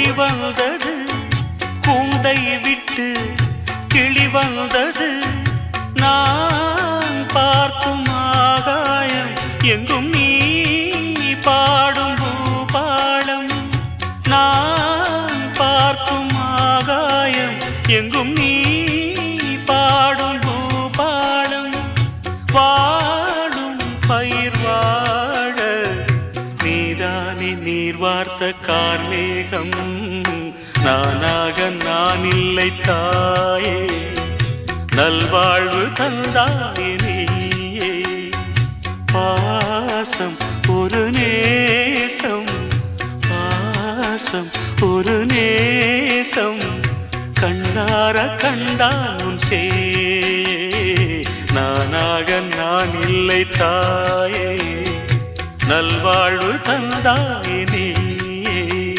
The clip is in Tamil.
ஒளி வந்தது கூண்டை விட்டு கிளி வந்தது நான் பார்க்கும் ஆகாயம் எங்கும் நீ பாடும் பூபாலம் நான் பார்க்கும் ஆகாயம் எங்கும் நீ பாடும் பூபாலம் வாடும் பயிர் வாழ நீதானே நீர் வார்த்த கார்மேகம் நானாக நான் இல்லை தாயே நல்வாழ்வு தந்தாயே நீயே பாசம் ஒரு நேசம் பாசம் ஒரு நேசம் கண்ணார கண்டான் சே நானாக நான் இல்லை தாயே நல்வாழ்வு தந்தாயே நீ